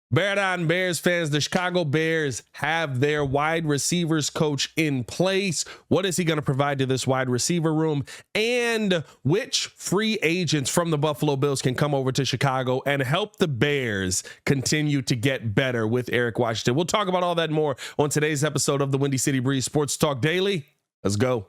Bear Down Bears fans, the Chicago Bears have their wide receivers coach in place. What is he going to provide to this wide receiver room? And which free agents from the Buffalo Bills can come over to Chicago and help the Bears continue to get better with Eric Washington? We'll talk about all that more on today's episode of the Windy City Breeze Sports Talk Daily. Let's go.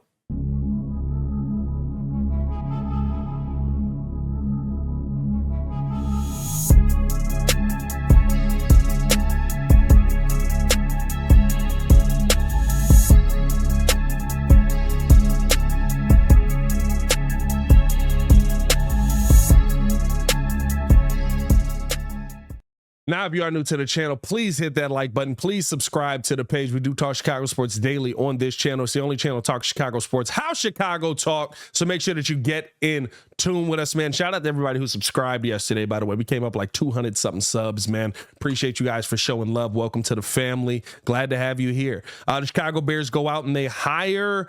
Now, if you are new to the channel, please hit that like button. Please subscribe to the page. We do talk Chicago sports daily on this channel. It's the only channel to talk Chicago sports, how Chicago talk. So make sure that you get in tune with us, man. Shout out to everybody who subscribed yesterday, by the way. We came up like 200 something subs, man. Appreciate you guys for showing love. Welcome to the family. Glad to have you here. The Chicago Bears go out and they hire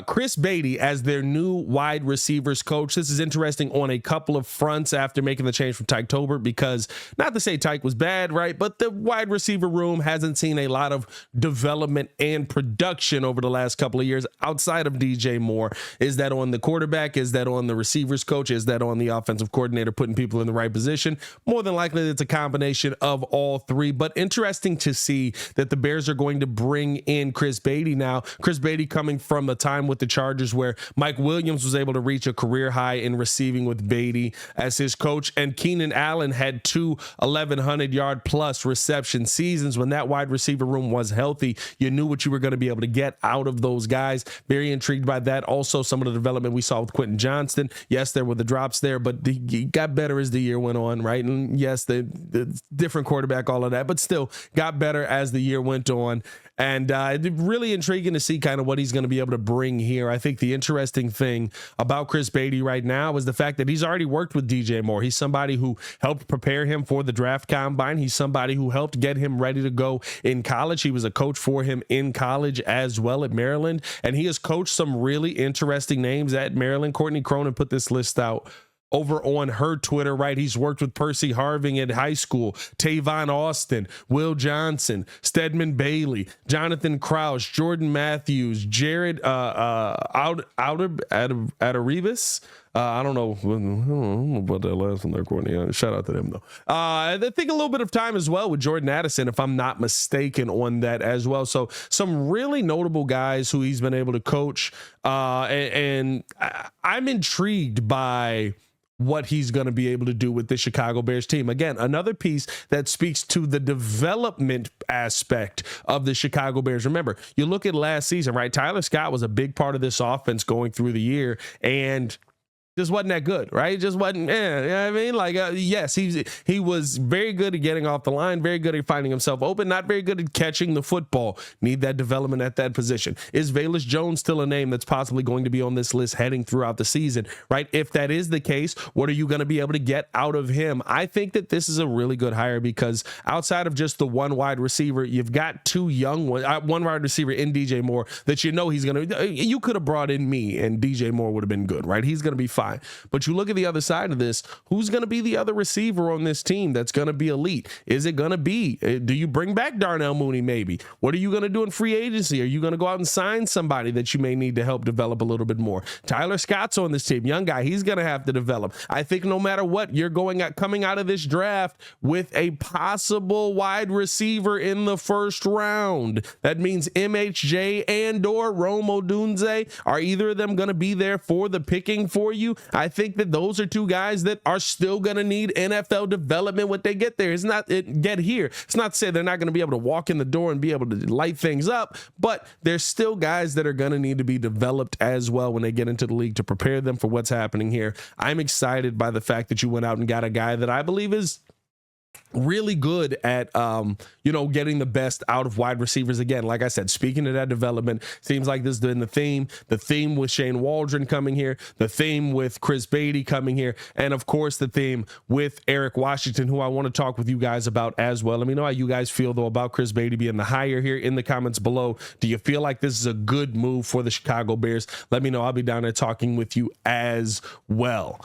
Chris Beatty as their new wide receivers coach. This is interesting on a couple of fronts after making the change from Tyke Tolbert, because not to say Tyke was bad, right? But the wide receiver room hasn't seen a lot of development and production over the last couple of years outside of DJ Moore. Is that on the quarterback? Is that on the receivers coach? Is that on the offensive coordinator putting people in the right position? More than likely, it's a combination of all three. But interesting to see that the Bears are going to bring in Chris Beatty now. Chris Beatty coming from the time with the Chargers where Mike Williams was able to reach a career high in receiving with Beatty as his coach, and Keenan Allen had two 1,100-yard plus reception seasons. When that wide receiver room was healthy, you knew what you were going to be able to get out of those guys. Very intrigued by that. Also, some of the development we saw with Quentin Johnston. Yes, there were the drops there, but he got better as the year went on, right? And yes, the different quarterback, all of that, but still got better as the year went on. And really intriguing to see kind of what he's going to be able to bring here. I think the interesting thing about Chris Beatty right now is the fact that he's already worked with DJ Moore. He's somebody who helped prepare him for the draft combine. He's somebody who helped get him ready to go in college. He was a coach for him in college as well at Maryland. And he has coached some really interesting names at Maryland. Courtney Cronin put this list out over on her Twitter, right? He's worked with Percy Harving in high school, Tavon Austin, Will Johnson, Stedman Bailey, Jonathan Krause, Jordan Matthews, Jared Adaribis. I don't know about that last one there, Courtney. Shout out to them, though. I think a little bit of time as well with Jordan Addison, if I'm not mistaken, on that as well. So some really notable guys who he's been able to coach. And I'm intrigued by what he's going to be able to do with the Chicago Bears team. Again, another piece that speaks to the development aspect of the Chicago Bears. Remember, you look at last season, right? Tyler Scott was a big part of this offense going through the year, and just wasn't that good, right? Just wasn't, you know what I mean? Like, yes, he was very good at getting off the line, very good at finding himself open, not very good at catching the football. Need that development at that position. Is Velus Jones still a name that's possibly going to be on this list heading throughout the season, right? If that is the case, what are you going to be able to get out of him? I think that this is a really good hire, because outside of just the one wide receiver, you've got two young ones, one wide receiver in DJ Moore that you know he's going to, you could have brought in me and DJ Moore would have been good, right? He's going to be fine. But you look at the other side of this, who's going to be the other receiver on this team that's going to be elite? Is it going to be, do you bring back Darnell Mooney maybe? What are you going to do in free agency? Are you going to go out and sign somebody that you may need to help develop a little bit more? Tyler Scott's on this team, young guy. He's going to have to develop. I think no matter what, you're coming out of this draft with a possible wide receiver in the first round. That means MHJ and or Rome Odunze. Are either of them going to be there for the picking for you? I think that those are two guys that are still going to need NFL development when they get there. It's not get here. It's not to say they're not going to be able to walk in the door and be able to light things up, but there's still guys that are going to need to be developed as well when they get into the league to prepare them for what's happening here. I'm excited by the fact that you went out and got a guy that I believe is really good at getting the best out of wide receivers. Again, like I said, speaking of that development, seems like this has been the theme with Shane Waldron coming here, the theme with Chris Beatty coming here, and of course the theme with Eric Washington, who I want to talk with you guys about as well. Let me know how you guys feel though about Chris Beatty being the hire here in the comments below. Do you feel like this is a good move for the Chicago Bears? Let me know. I'll be down there talking with you as well.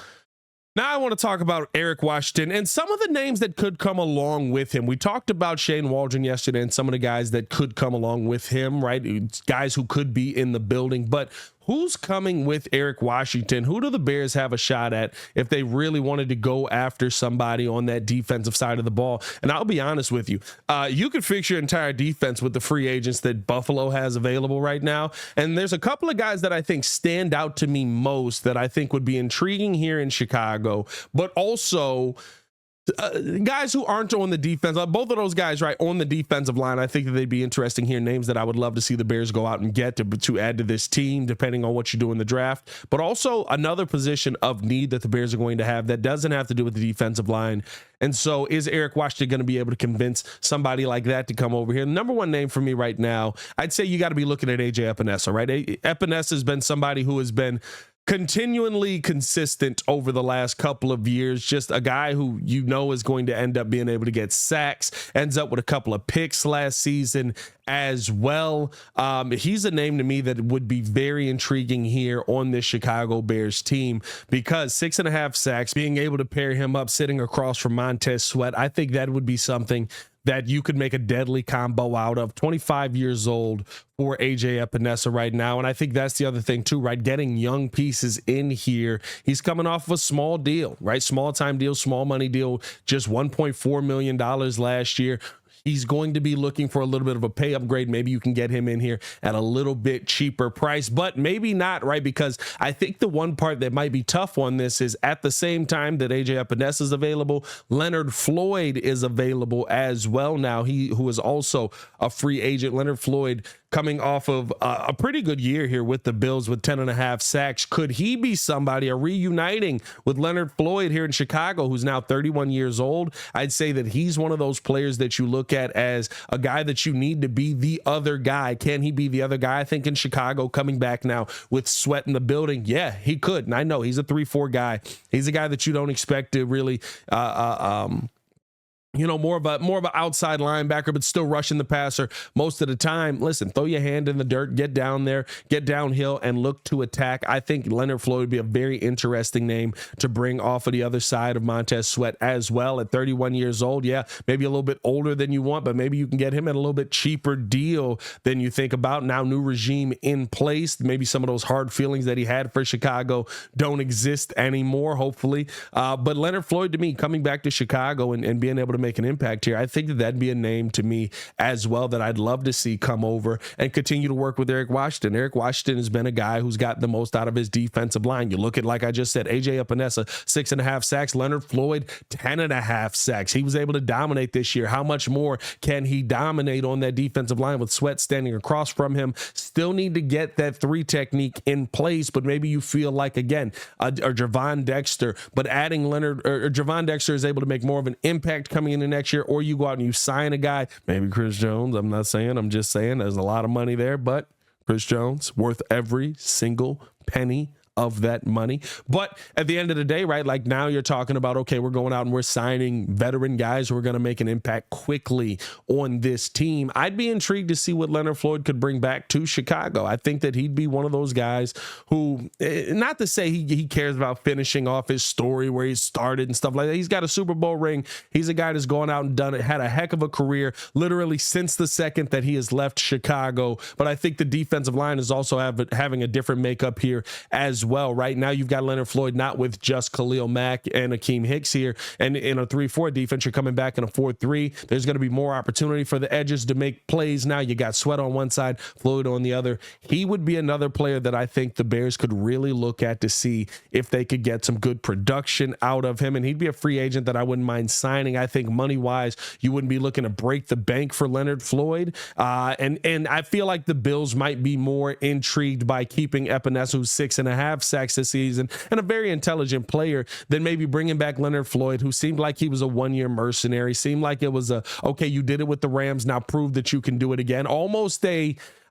Now I want to talk about Eric Washington and some of the names that could come along with him. We talked about Shane Waldron yesterday and some of the guys that could come along with him, right? Guys who could be in the building, but who's coming with Eric Washington? Who do the Bears have a shot at if they really wanted to go after somebody on that defensive side of the ball? And I'll be honest with you, you could fix your entire defense with the free agents that Buffalo has available right now. And there's a couple of guys that I think stand out to me most that I think would be intriguing here in Chicago, but also guys who aren't on the defense, both of those guys, right, on the defensive line, I think that they'd be interesting here. Names that I would love to see the Bears go out and get to add to this team, depending on what you do in the draft. But also another position of need that the Bears are going to have that doesn't have to do with the defensive line. And so is Eric Washington going to be able to convince somebody like that to come over here? The number one name for me right now, I'd say you got to be looking at AJ Epinesa, right? Epinesa has been somebody who has been continually consistent over the last couple of years. Just a guy who you know is going to end up being able to get sacks, ends up with a couple of picks last season as well. He's a name to me that would be very intriguing here on this Chicago Bears team because 6.5 sacks, being able to pair him up sitting across from Montez Sweat, I think that would be something that you could make a deadly combo out of. 25 years old for AJ Epinesa right now. And I think that's the other thing too, right? Getting young pieces in here. He's coming off of a small deal, right? Small time deal, small money deal, just $1.4 million last year. He's going to be looking for a little bit of a pay upgrade. Maybe you can get him in here at a little bit cheaper price, but maybe not, right? Because I think the one part that might be tough on this is at the same time that AJ Epinesa is available, Leonard Floyd is available as well now. Who is also a free agent. Leonard Floyd coming off of a pretty good year here with the Bills with 10.5 sacks. Could he be somebody, reuniting with Leonard Floyd here in Chicago, who's now 31 years old? I'd say that he's one of those players that you look at as a guy that you need to be the other guy. Can he be the other guy? I think in Chicago, coming back now with Sweat in the building, yeah, he could. And I know he's a 3-4 guy. He's a guy that you don't expect to really more of an outside linebacker, but still rushing the passer most of the time. Listen, throw your hand in the dirt, get down there, get downhill, and look to attack. I think Leonard Floyd would be a very interesting name to bring off of the other side of Montez Sweat as well. At 31 years old, yeah, maybe a little bit older than you want, but maybe you can get him at a little bit cheaper deal than you think about. Now, new regime in place. Maybe some of those hard feelings that he had for Chicago don't exist anymore, hopefully. But Leonard Floyd, to me, coming back to Chicago and being able to make an impact here, I think that'd be a name to me as well that I'd love to see come over and continue to work with Eric Washington. Eric Washington has been a guy who's got the most out of his defensive line. You look at, like I just said, AJ Epinesa, 6.5 sacks, Leonard Floyd, 10.5 sacks. He was able to dominate this year. How much more can he dominate on that defensive line with Sweat standing across from him? Still need to get that 3 technique in place, but maybe you feel like, again, or Javon Dexter, but adding Leonard or Javon Dexter is able to make more of an impact coming into next year, or you go out and you sign a guy, maybe Chris Jones. I'm just saying there's a lot of money there, but Chris Jones worth every single penny of that money. But at the end of the day, right, like now you're talking about, okay, we're going out and we're signing veteran guys who are going to make an impact quickly on this team. I'd be intrigued to see what Leonard Floyd could bring back to Chicago. I think that he'd be one of those guys who, not to say he cares about finishing off his story where he started and stuff like that. He's got a Super Bowl ring. He's a guy that's gone out and done it, had a heck of a career literally since the second that he has left Chicago. But I think the defensive line is also having a different makeup here as well. Right now, you've got Leonard Floyd not with just Khalil Mack and Akeem Hicks here, and in a 3-4 defense, you're coming back in a 4-3. There's going to be more opportunity for the edges to make plays. Now you got Sweat on one side, Floyd on the other. He would be another player that I think the Bears could really look at to see if they could get some good production out of him, and he'd be a free agent that I wouldn't mind signing. I think money-wise, you wouldn't be looking to break the bank for Leonard Floyd, and I feel like the Bills might be more intrigued by keeping Epinesa, who's 6.5 sacks this season and a very intelligent player, than maybe bringing back Leonard Floyd, who seemed like he was a one-year mercenary, seemed like it was okay, you did it with the Rams, now prove that you can do it again. Almost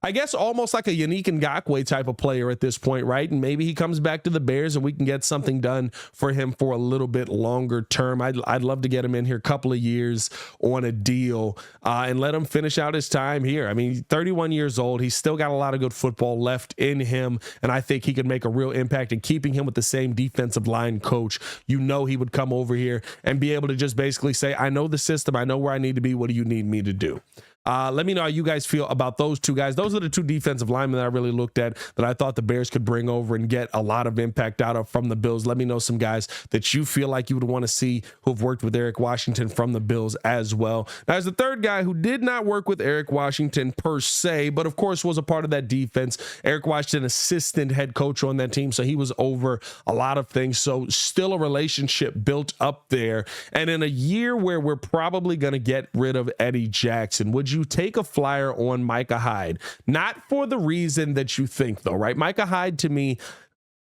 I guess almost like a Yannick Ngakoue type of player at this point, right? And maybe he comes back to the Bears and we can get something done for him for a little bit longer term. I'd love to get him in here a couple of years on a deal and let him finish out his time here. I mean, he's 31 years old. He's still got a lot of good football left in him, and I think he could make a real impact in keeping him with the same defensive line coach. You know, he would come over here and be able to just basically say, I know the system. I know where I need to be. What do you need me to do? Let me know how you guys feel about those two guys. Those are the two defensive linemen that I really looked at that I thought the Bears could bring over and get a lot of impact out of from the Bills. Let me know some guys that you feel like you would want to see who've worked with Eric Washington from the Bills as well. Now, as the third guy who did not work with Eric Washington per se, but of course was a part of that defense, Eric Washington, assistant head coach on that team, so he was over a lot of things. So still a relationship built up there. And in a year where we're probably going to get rid of Eddie Jackson, would you take a flyer on Micah Hyde? Not for the reason that you think, though, right? Micah Hyde, to me,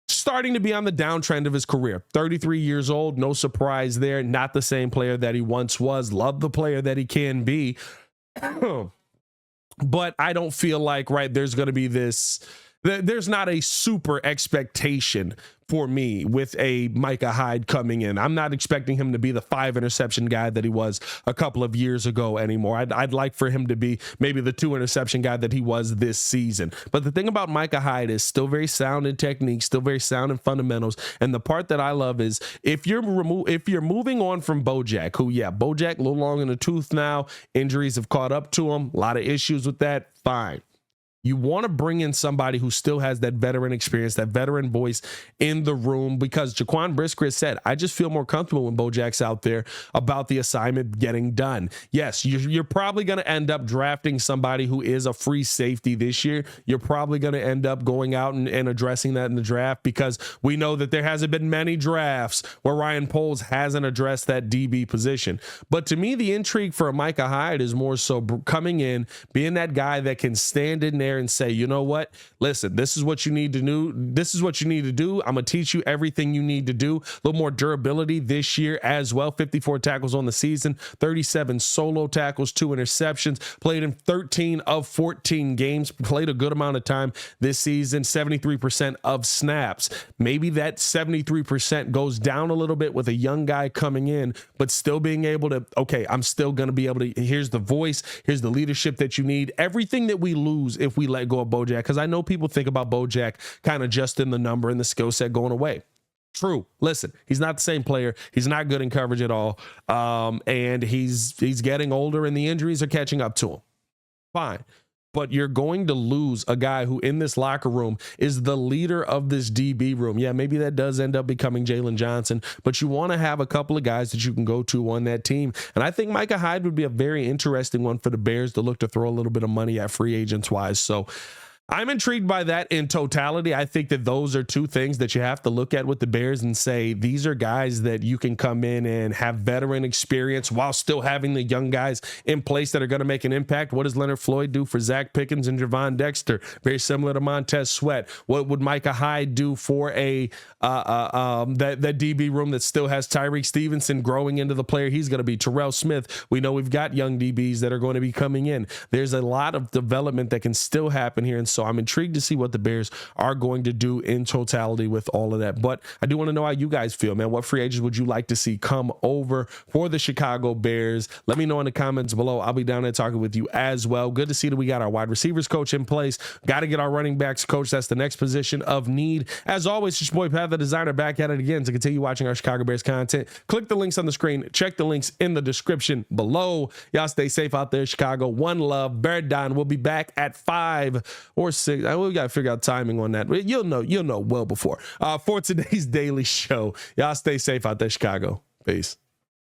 starting to be on the downtrend of his career. 33 years old, no surprise there. Not the same player that he once was. Love the player that he can be. But I don't feel like, right, there's going to be this... There's not a super expectation for me with a Micah Hyde coming in. I'm not expecting him to be the 5 interception guy that he was a couple of years ago anymore. I'd like for him to be maybe the 2 interception guy that he was this season. But the thing about Micah Hyde is still very sound in technique, still very sound in fundamentals. And the part that I love is if you're moving on from Bojack, who, yeah, Bojack a little long in the tooth now, injuries have caught up to him, a lot of issues with that, fine. You want to bring in somebody who still has that veteran experience, that veteran voice in the room, because Jaquan Brisker said, I just feel more comfortable when Bojack's out there about the assignment getting done. Yes, you're probably going to end up drafting somebody who is a free safety this year. You're probably going to end up going out and addressing that in the draft, because we know that there hasn't been many drafts where Ryan Poles hasn't addressed that DB position. But to me, the intrigue for Micah Hyde is more so coming in, being that guy that can stand in there and say, you know what, listen, this is what you need to do. This is what you need to do. I'm going to teach you everything you need to do. A little more durability this year as well. 54 tackles on the season, 37 solo tackles, 2 interceptions, played in 13 of 14 games, played a good amount of time this season, 73% of snaps. Maybe that 73% goes down a little bit with a young guy coming in, but still being able to, okay, I'm still going to be able to, here's the voice, here's the leadership that you need. Everything that we lose if we let go of Bojack, because I know people think about Bojack kind of just in the number and the skill set going away. True. Listen, he's not the same player. He's not good in coverage at all. And he's getting older and the injuries are catching up to him. Fine. But you're going to lose a guy who in this locker room is the leader of this DB room. Yeah, maybe that does end up becoming Jalen Johnson, but you want to have a couple of guys that you can go to on that team. And I think Micah Hyde would be a very interesting one for the Bears to look to throw a little bit of money at free agents wise. So I'm intrigued by that in totality. I think that those are two things that you have to look at with the Bears and say, these are guys that you can come in and have veteran experience while still having the young guys in place that are going to make an impact. What does Leonard Floyd do for Zach Pickens and Javon Dexter? Very similar to Montez Sweat. What would Micah Hyde do for that DB room that still has Tyreek Stevenson growing into the player he's going to be? Terrell Smith. We know we've got young DBs that are going to be coming in. There's a lot of development that can still happen here. And so I'm intrigued to see what the Bears are going to do in totality with all of that. But I do want to know how you guys feel, man. What free agents would you like to see come over for the Chicago Bears? Let me know in the comments below. I'll be down there talking with you as well. Good to see that we got our wide receivers coach in place. Got to get our running backs coach. That's the next position of need. As always, it's your boy Pat the Designer back at it again to continue watching our Chicago Bears content. Click the links on the screen. Check the links in the description below. Y'all stay safe out there, Chicago. One love. Bear down. We'll be back at 5 or 6. We got to figure out timing on that. You'll know well before. For today's daily show, y'all stay safe out there, Chicago. Peace.